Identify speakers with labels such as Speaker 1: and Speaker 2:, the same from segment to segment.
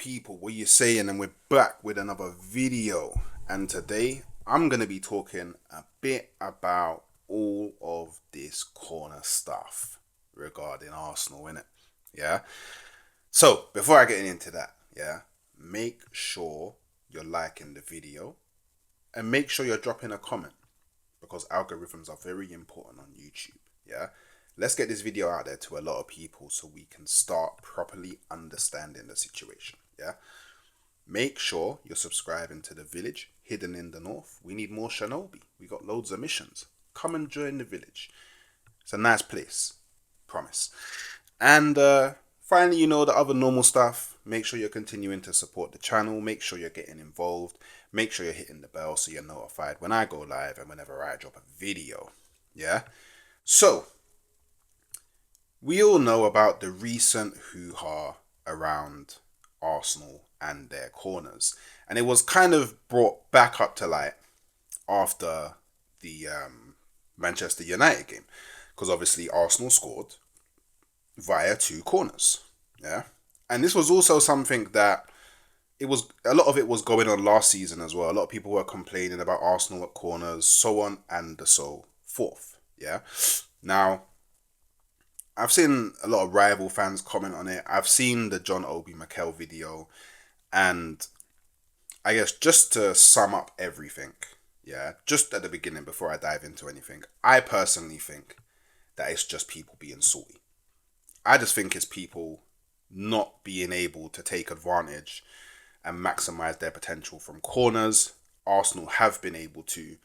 Speaker 1: people, what you saying? And we're back with another video. And today I'm gonna be talking a bit about all of this corner stuff regarding Arsenal, innit? Yeah. So before I get into that, yeah, make sure you're liking the video and make sure you're dropping a comment because algorithms are very important on YouTube. Yeah. Let's get this video out there to a lot of people so we can start properly understanding the situation. Yeah. Make sure you're subscribing to the village hidden in the north. We need more Shinobi. We got loads of missions. Come and join the village. It's a nice place. Promise. And finally, the other normal stuff. Make sure you're continuing to support the channel. Make sure you're getting involved. Make sure you're hitting the bell so you're notified when I go live and whenever I drop a video. Yeah. So, we all know about the recent hoo-ha around Arsenal and their corners. And it was kind of brought back up to light after the Manchester United game. Because obviously Arsenal scored via two corners. Yeah. And this was also something that a lot of it was going on last season as well. A lot of people were complaining about Arsenal at corners, so on and so forth. Yeah. Now, I've seen a lot of rival fans comment on it. I've seen the John Obi Mikel video. And I guess just to sum up everything, yeah, just at the beginning before I dive into anything, I personally think that it's just people being salty. I just think it's people not being able to take advantage and maximize their potential from corners. Arsenal have been able to,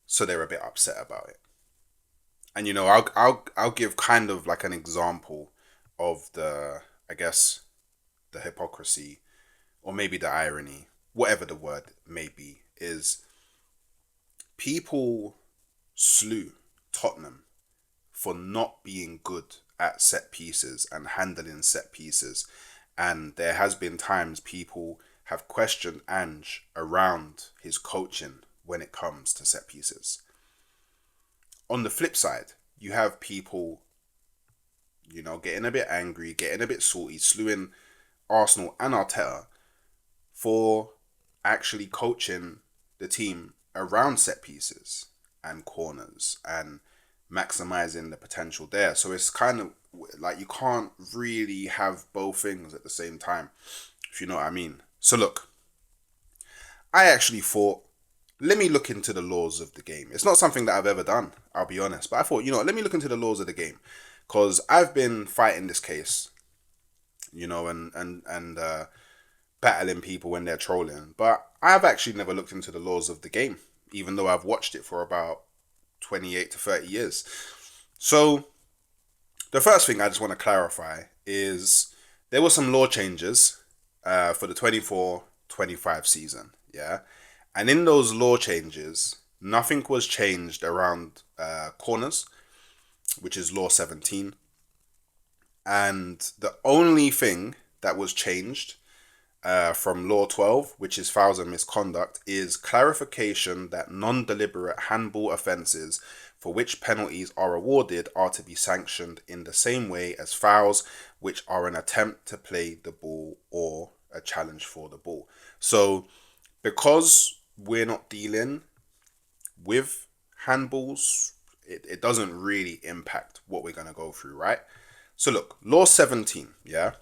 Speaker 1: so they're a bit upset about it. And I'll give kind of like an example of the hypocrisy or maybe the irony, whatever the word may be, is people slew Tottenham for not being good at set pieces and handling set pieces. And there has been times people have questioned Ange around his coaching when it comes to set pieces. On the flip side, you have people, getting a bit angry, getting a bit salty, slewing Arsenal and Arteta for actually coaching the team around set pieces and corners and maximizing the potential there. So it's kind of like you can't really have both things at the same time, if you know what I mean. So look, I actually thought, let me look into the laws of the game. It's not something that I've ever done, I'll be honest. But I thought, let me look into the laws of the game. Because I've been fighting this case, and battling people when they're trolling. But I've actually never looked into the laws of the game, even though I've watched it for about 28 to 30 years. So the first thing I just want to clarify is there were some law changes for the 24-25 season. Yeah. And in those law changes, nothing was changed around corners, which is law 17. And the only thing that was changed from law 12, which is fouls and misconduct, is clarification that non-deliberate handball offences for which penalties are awarded are to be sanctioned in the same way as fouls, which are an attempt to play the ball or a challenge for the ball. So because we're not dealing with handballs, it doesn't really impact what we're going to go through, right? So look, law 17, yeah?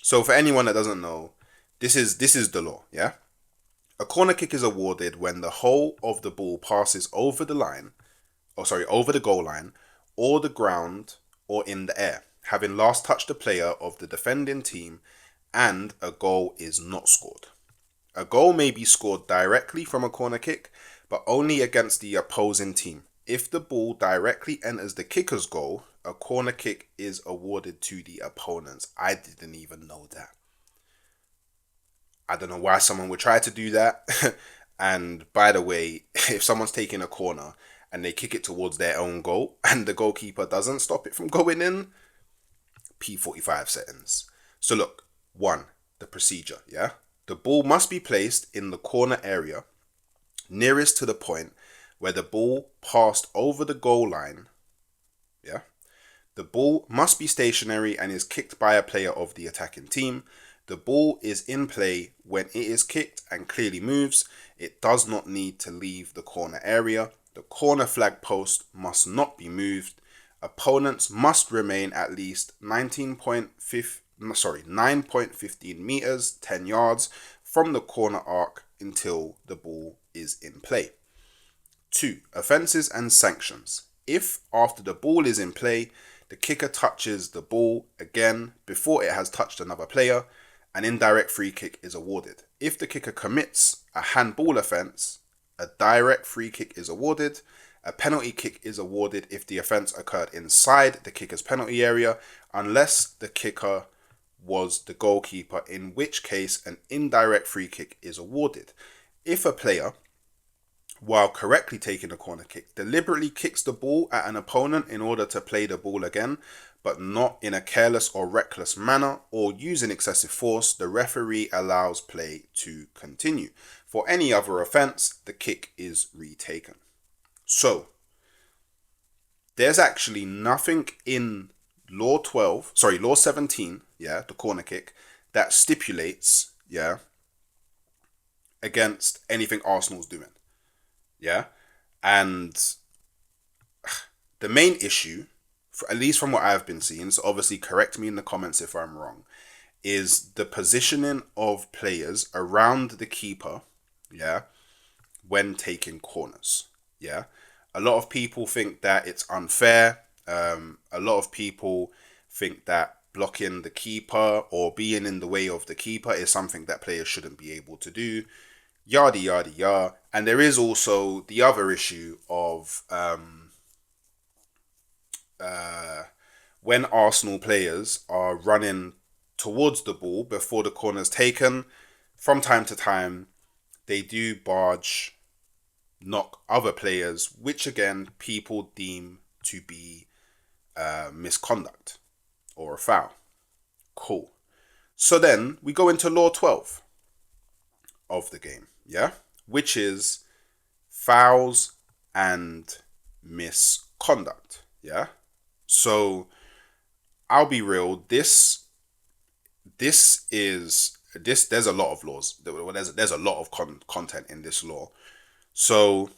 Speaker 1: So for anyone that doesn't know, this is the law, yeah? A corner kick is awarded when the whole of the ball passes over the goal line, or the ground, or in the air, having last touched the player of the defending team, and a goal is not scored. A goal may be scored directly from a corner kick, but only against the opposing team. If the ball directly enters the kicker's goal, a corner kick is awarded to the opponents. I didn't even know that. I don't know why someone would try to do that. And by the way, if someone's taking a corner and they kick it towards their own goal and the goalkeeper doesn't stop it from going in, P45 settings. So look, 1, the procedure, yeah? The ball must be placed in the corner area nearest to the point where the ball passed over the goal line. Yeah. The ball must be stationary and is kicked by a player of the attacking team. The the ball is in play when it is kicked and clearly moves, it does not need to leave the corner area. The corner flag post must not be moved. Opponents must remain at least 9.15 meters, 10 yards from the corner arc until the ball is in play. 2. Offences and sanctions. If, after the ball is in play, the kicker touches the ball again before it has touched another player, an indirect free kick is awarded. If the kicker commits a handball offence, a direct free kick is awarded. A penalty kick is awarded if the offence occurred inside the kicker's penalty area, unless the kicker was the goalkeeper, in which case an indirect free kick is awarded. If a player, while correctly taking a corner kick, deliberately kicks the ball at an opponent in order to play the ball again, but not in a careless or reckless manner or using excessive force, the referee allows play to continue. For any other offence, the kick is retaken. So, there's actually nothing in Law 17, the corner kick, that stipulates, against anything Arsenal's doing. And the main issue, at least from what I've been seeing, so obviously correct me in the comments if I'm wrong, is the positioning of players around the keeper, when taking corners. A lot of people think that it's unfair. A lot of people think that blocking the keeper or being in the way of the keeper is something that players shouldn't be able to do. Yada, yada, yada. And there is also the other issue of when Arsenal players are running towards the ball before the corner's taken, from time to time, they do knock other players, which again, people deem to be misconduct or a foul. Cool. So then we go into Law 12 of the game, which is fouls and misconduct, So I'll be real, there's a lot of laws. There's a lot of content in this law. So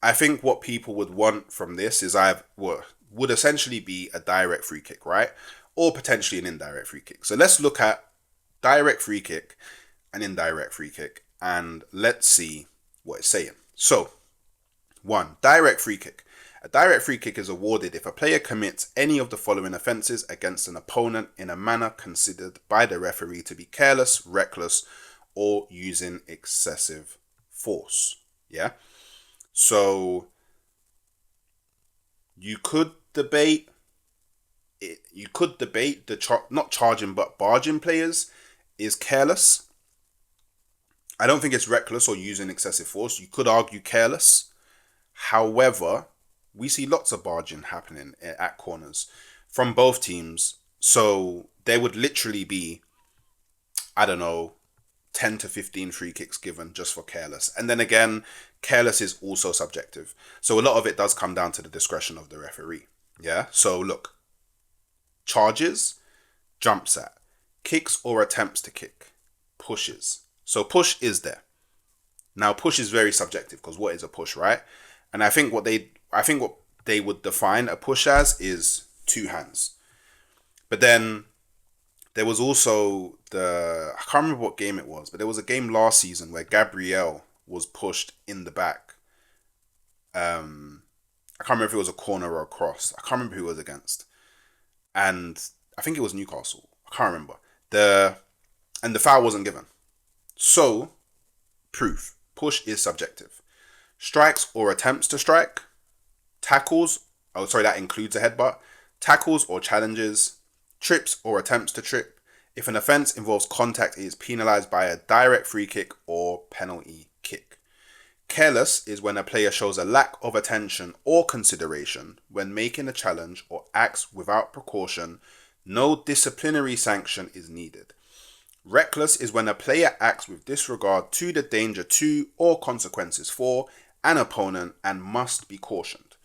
Speaker 1: I think what people would want from this is would essentially be a direct free kick, right? Or potentially an indirect free kick. So let's look at direct free kick and indirect free kick, and let's see what it's saying. So, 1. Direct free kick. A direct free kick is awarded if a player commits any of the following offences against an opponent in a manner considered by the referee to be careless, reckless, or using excessive force. So you could debate it. You could debate not charging but barging players is careless. I don't think it's reckless or using excessive force. You could argue careless. However, we see lots of barging happening at corners from both teams. So there would literally be, 10 to 15 free kicks given just for careless. And then again, careless is also subjective. So a lot of it does come down to the discretion of the referee. So look, charges, jumps at, kicks or attempts to kick, pushes. So push is there. Now push is very subjective because what is a push, right? And I think what they would define a push as is 2 hands. But then there was also I can't remember what game it was, but there was a game last season where Gabriel was pushed in the back. I can't remember if it was a corner or a cross. I can't remember who it was against. And I think it was Newcastle. I can't remember. And the foul wasn't given. So, proof. Push is subjective. Strikes or attempts to strike. Tackles. That includes a headbutt. Tackles or challenges. Trips or attempts to trip. If an offence involves contact, it is penalised by a direct free kick or penalty kick. Careless is when a player shows a lack of attention or consideration when making a challenge or acts without precaution. No disciplinary sanction is needed. Reckless is when a player acts with disregard to the danger to or consequences for an opponent and must be cautioned.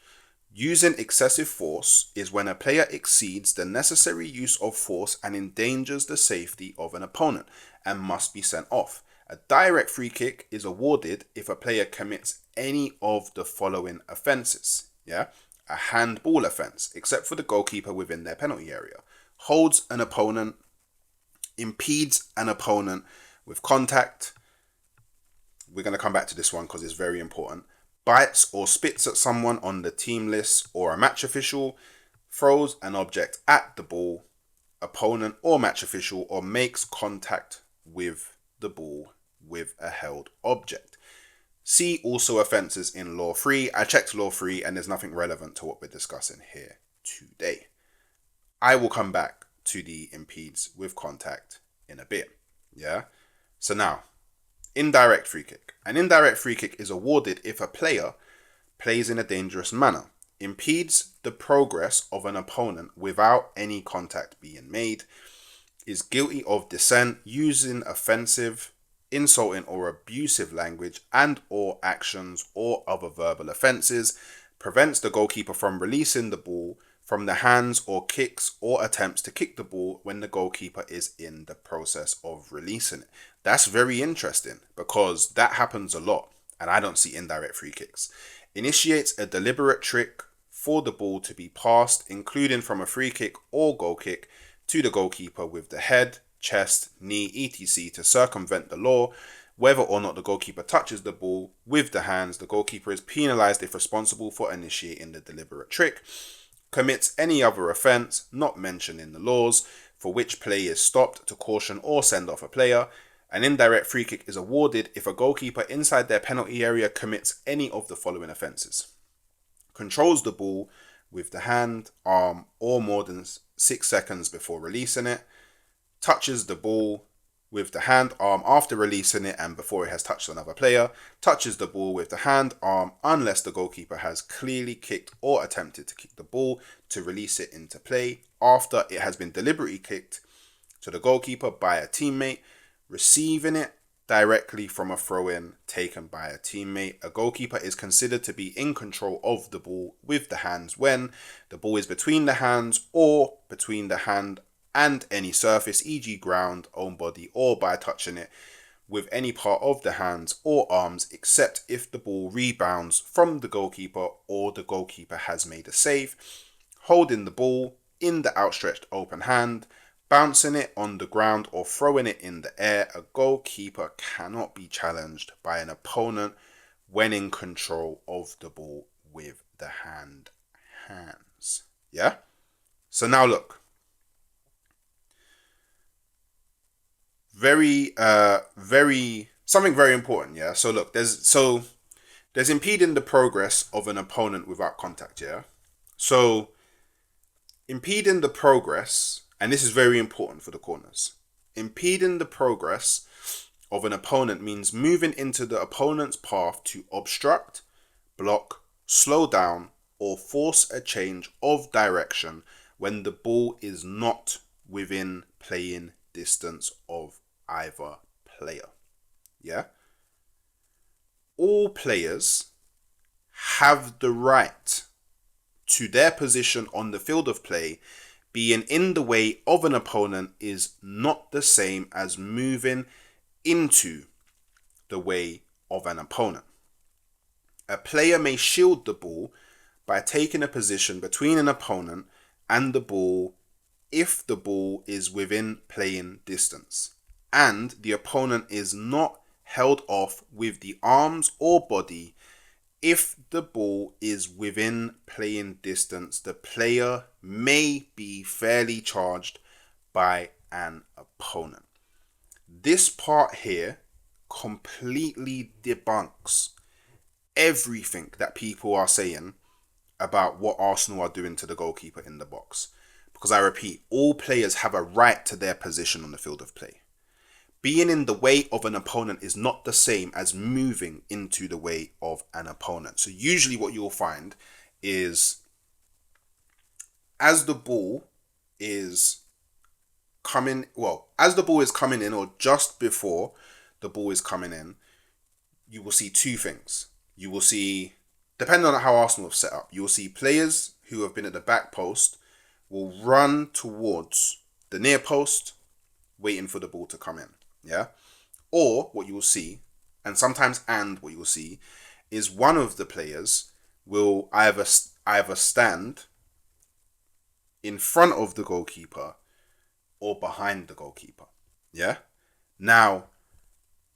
Speaker 1: Using excessive force is when a player exceeds the necessary use of force and endangers the safety of an opponent and must be sent off. A direct free kick is awarded if a player commits any of the following offences. Yeah? A handball offence, except for the goalkeeper within their penalty area. Holds an opponent, impedes an opponent with contact. We're going to come back to this one because it's very important. Bites or spits at someone on the team list or a match official, throws an object at the ball, opponent or match official, or makes contact with the ball with a held object. See also offences in Law 3. I checked Law 3 and there's nothing relevant to what we're discussing here today. I will come back to the impedes with contact in a bit. Yeah? So now, indirect free kick. An indirect free kick is awarded if a player plays in a dangerous manner, impedes the progress of an opponent without any contact being made, is guilty of dissent, using offensive, insulting or abusive language and or actions or other verbal offences, prevents the goalkeeper from releasing the ball from the hands or kicks or attempts to kick the ball when the goalkeeper is in the process of releasing it. That's very interesting because that happens a lot and I don't see indirect free kicks. Initiates a deliberate trick for the ball to be passed, including from a free kick or goal kick, to the goalkeeper with the head, chest, knee, etc. to circumvent the law. Whether or not the goalkeeper touches the ball with the hands, the goalkeeper is penalised if responsible for initiating the deliberate trick. Commits any other offence not mentioned in the laws for which play is stopped to caution or send off a player. An indirect free kick is awarded if a goalkeeper inside their penalty area commits any of the following offences. Controls the ball with the hand, arm, or more than 6 seconds before releasing it. Touches the ball with the hand, arm after releasing it and before it has touched another player. Touches the ball with the hand, arm, unless the goalkeeper has clearly kicked or attempted to kick the ball to release it into play after it has been deliberately kicked to the goalkeeper by a teammate. Receiving it directly from a throw-in taken by a teammate. A goalkeeper is considered to be in control of the ball with the hands when the ball is between the hands or between the hand and any surface, e.g. ground, own body, or by touching it with any part of the hands or arms, except if the ball rebounds from the goalkeeper or the goalkeeper has made a save. Holding the ball in the outstretched open hand, bouncing it on the ground or throwing it in the air. A goalkeeper cannot be challenged by an opponent when in control of the ball with the hands. Yeah? So now look. Something very important, yeah? So look, there's impeding the progress of an opponent without contact, yeah? So impeding the progress, and this is very important for the corners, impeding the progress of an opponent means moving into the opponent's path to obstruct, block, slow down, or force a change of direction when the ball is not within playing distance of either player. Yeah? All players have the right to their position on the field of play. Being in the way of an opponent is not the same as moving into the way of an opponent. A player may shield the ball by taking a position between an opponent and the ball if the ball is within playing distance and the opponent is not held off with the arms or body. If the ball is within playing distance, the player may be fairly charged by an opponent. This part here completely debunks everything that people are saying about what Arsenal are doing to the goalkeeper in the box. Because I repeat, all players have a right to their position on the field of play. Being in the way of an opponent is not the same as moving into the way of an opponent. So usually what you'll find is as the ball is coming in or just before the ball is coming in, you will see two things. You will see depending on how Arsenal have set up, you'll see players who have been at the back post will run towards the near post, waiting for the ball to come in. Yeah? Or what you will see, and what you will see, is one of the players will either stand in front of the goalkeeper or behind the goalkeeper. Yeah? Now,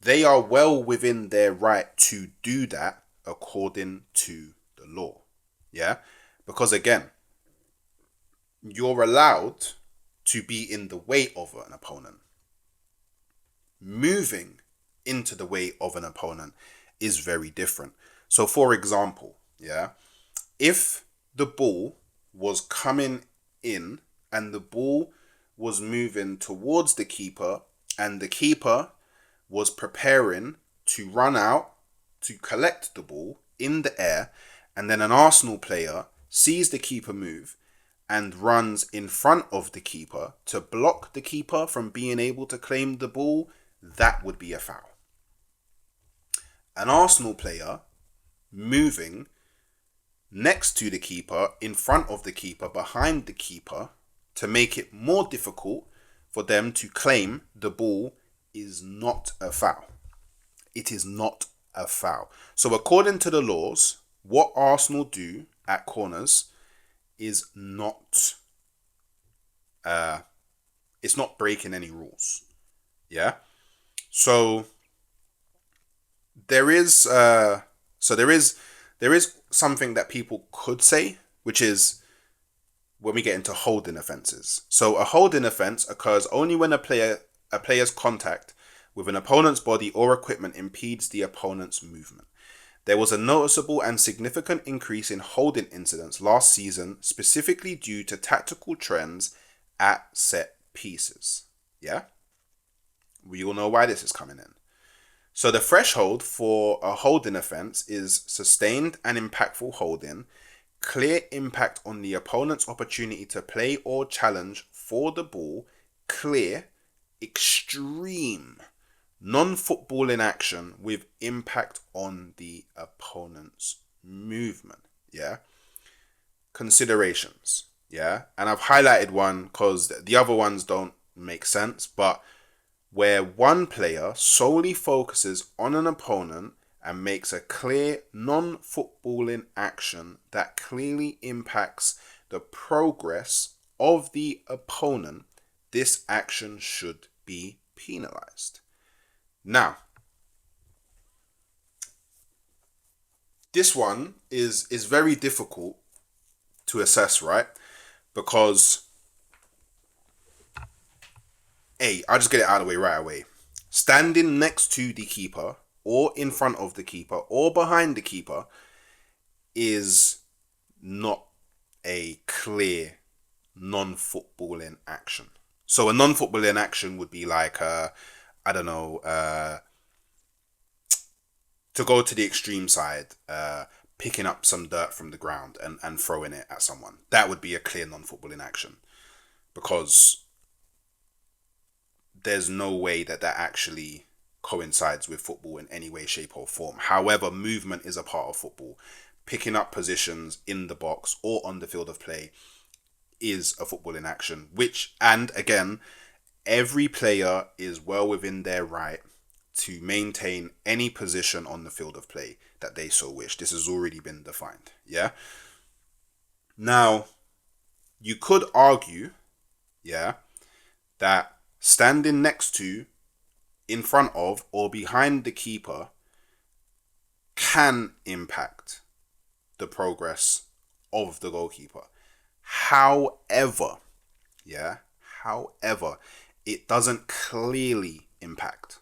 Speaker 1: they are well within their right to do that according to the law. Yeah? Because again, you're allowed to be in the way of an opponent. Moving into the way of an opponent is very different. So for example, yeah, if the ball was coming in and the ball was moving towards the keeper and the keeper was preparing to run out to collect the ball in the air, and then an Arsenal player sees the keeper move and runs in front of the keeper to block the keeper from being able to claim the ball, that would be a foul. An Arsenal player moving next to the keeper, in front of the keeper, behind the keeper, to make it more difficult for them to claim the ball is not a foul. It is not a foul. So according to the laws, what Arsenal do at corners is not it's not breaking any rules. Yeah? So there is something that people could say, which is when we get into holding offences. So a holding offence occurs only when a player's contact with an opponent's body or equipment impedes the opponent's movement. There was a noticeable and significant increase in holding incidents last season, specifically due to tactical trends at set pieces. Yeah? We all know why this is coming in. So the threshold for a holding offence is sustained and impactful holding, clear impact on the opponent's opportunity to play or challenge for the ball, clear, extreme, non-footballing action with impact on the opponent's movement. Yeah. Considerations. Yeah. And I've highlighted one because the other ones don't make sense, but where one player solely focuses on an opponent and makes a clear non-footballing action that clearly impacts the progress of the opponent, this action should be penalized. Now, this one is very difficult to assess, right? Because I'll just get it out of the way right away. Standing next to the keeper or in front of the keeper or behind the keeper is not a clear non-footballing action. So a non-footballing action would be like, to go to the extreme side, picking up some dirt from the ground and throwing it at someone. That would be a clear non-footballing action, because there's no way that actually coincides with football in any way, shape or form. However, movement is a part of football. Picking up positions in the box or on the field of play is a footballing action, and again, every player is well within their right to maintain any position on the field of play that they so wish. This has already been defined. Yeah. Now, you could argue, that standing next to, in front of, or behind the keeper can impact the progress of the goalkeeper. However, it doesn't clearly impact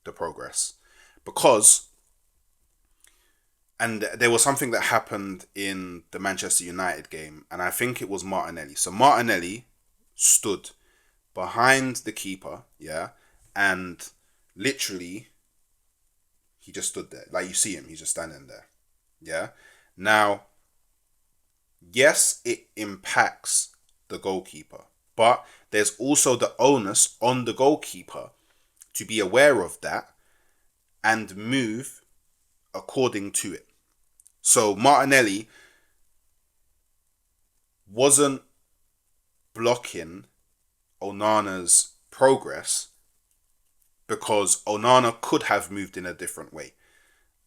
Speaker 1: the progress, because, and there was something that happened in the Manchester United game, and I think it was Martinelli. So Martinelli stood behind the keeper, and literally he just stood there. Like, you see him, he's just standing there. Now, yes, it impacts the goalkeeper, but there's also the onus on the goalkeeper to be aware of that and move according to it. So Martinelli wasn't blocking Onana's progress because Onana could have moved in a different way.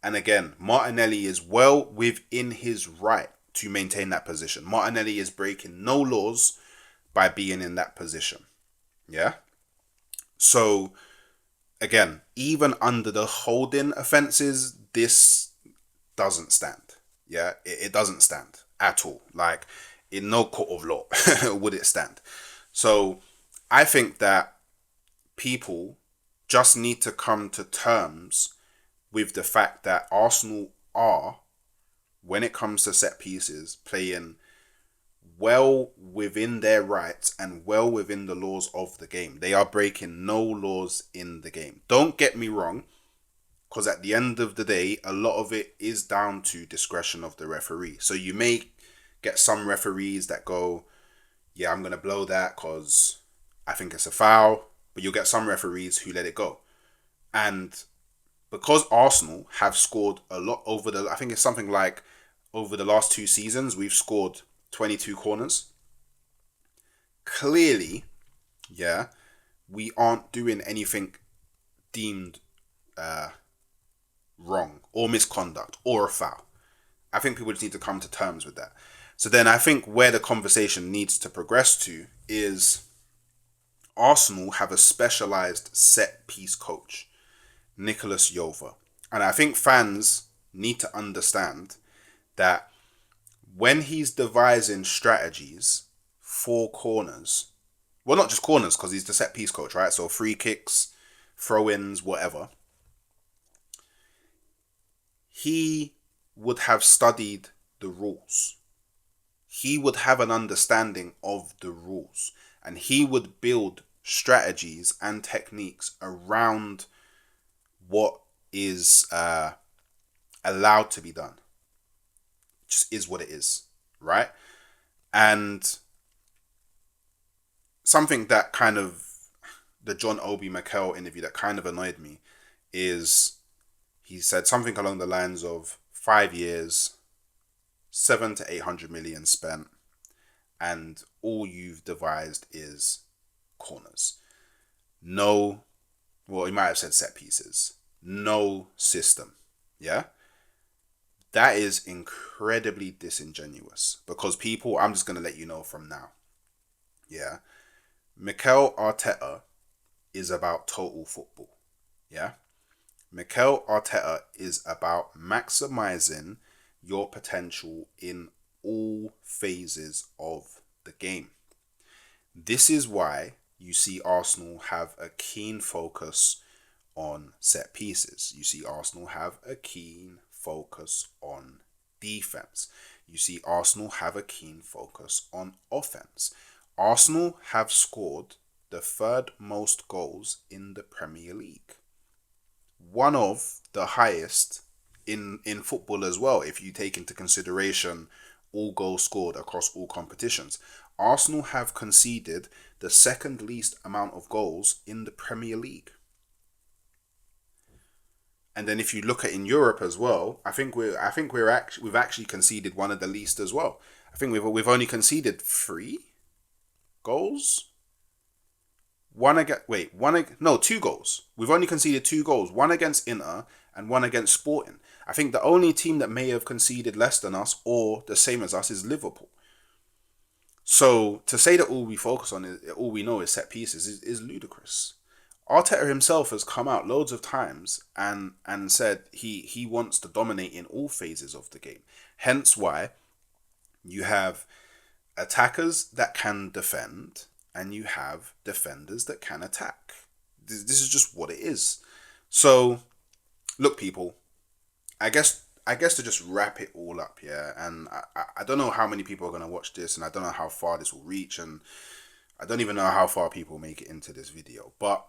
Speaker 1: And again, Martinelli is well within his right to maintain that position. Martinelli is breaking no laws by being in that position. Yeah? So, again, even under the holding offences, this doesn't stand. Yeah? It doesn't stand at all. Like, in no court of law would it stand. So, I think that people just need to come to terms with the fact that Arsenal are, when it comes to set pieces, playing well within their rights and well within the laws of the game. They are breaking no laws in the game. Don't get me wrong, because at the end of the day, a lot of it is down to discretion of the referee. So you may get some referees that go, yeah, I'm going to blow that because I think it's a foul. But you'll get some referees who let it go. And because Arsenal have scored a lot I think it's something like over the last 2 seasons, we've scored 22 corners. Clearly, yeah, we aren't doing anything deemed wrong or misconduct or a foul. I think people just need to come to terms with that. So then I think where the conversation needs to progress to is Arsenal have a specialised set piece coach, Nicholas Yova. And I think fans need to understand that when he's devising strategies for corners, well, not just corners, because he's the set piece coach, right? So free kicks, throw-ins, whatever. He would have studied the rules. He would have an understanding of the rules. And he would build strategies and techniques around what is allowed to be done. Just is what it is, right? And something that kind of, the John Obi Mikel interview that kind of annoyed me is he said something along the lines of 5 years, 7 to 800 million spent, and all you've devised is corners. No, well, he might have said set pieces. No system. Yeah? That is incredibly disingenuous because people, I'm just going to let you know from now. Yeah? Mikel Arteta is about total football. Yeah? Mikel Arteta is about maximizing your potential in all phases of the game. This is why you see Arsenal have a keen focus on set pieces. You see Arsenal have a keen focus on defense. You see Arsenal have a keen focus on offense. Arsenal have scored the 3rd most goals in the Premier League. One of the highest in football as well, if you take into consideration all goals scored across all competitions. Arsenal have conceded the 2nd least amount of goals in the Premier League. And then if you look at in Europe as well, we've actually conceded one of the least as well. I think we've only conceded 3 goals. 2 goals. We've only conceded 2 goals. One against Inter and one against Sporting. I think the only team that may have conceded less than us or the same as us is Liverpool. So to say that all we know is set pieces is ludicrous. Arteta himself has come out loads of times and said he wants to dominate in all phases of the game. Hence why you have attackers that can defend and you have defenders that can attack. This is just what it is. So, look, people, I guess to just wrap it all up, yeah, and I don't know how many people are going to watch this, and I don't know how far this will reach, and I don't even know how far people make it into this video, but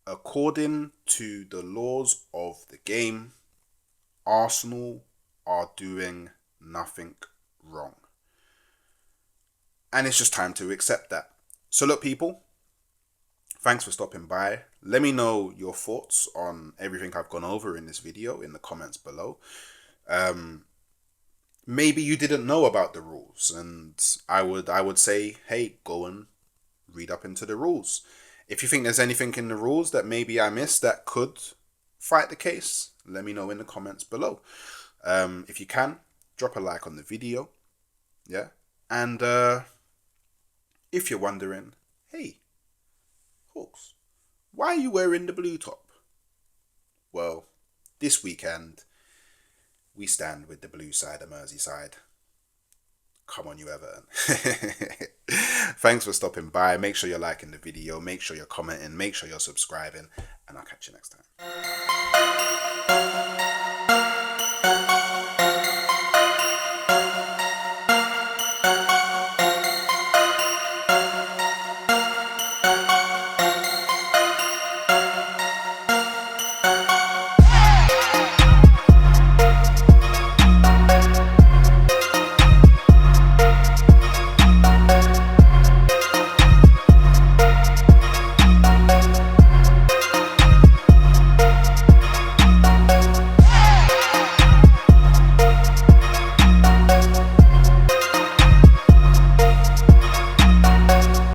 Speaker 1: according to the laws of the game, Arsenal are doing nothing wrong. And it's just time to accept that. So look, people, thanks for stopping by. Let me know your thoughts on everything I've gone over in this video in the comments below. Maybe you didn't know about the rules, and I would say, hey, go and read up into the rules. If you think there's anything in the rules that maybe I missed that could fight the case, let me know in the comments below. If you can, drop a like on the video, yeah. And if you're wondering, hey, Hawks, why are you wearing the blue top? Well, this weekend we stand with the blue side of Merseyside. Come on, you Everton. Thanks for stopping by. Make sure you're liking the video. Make sure you're commenting. Make sure you're subscribing. And I'll catch you next time.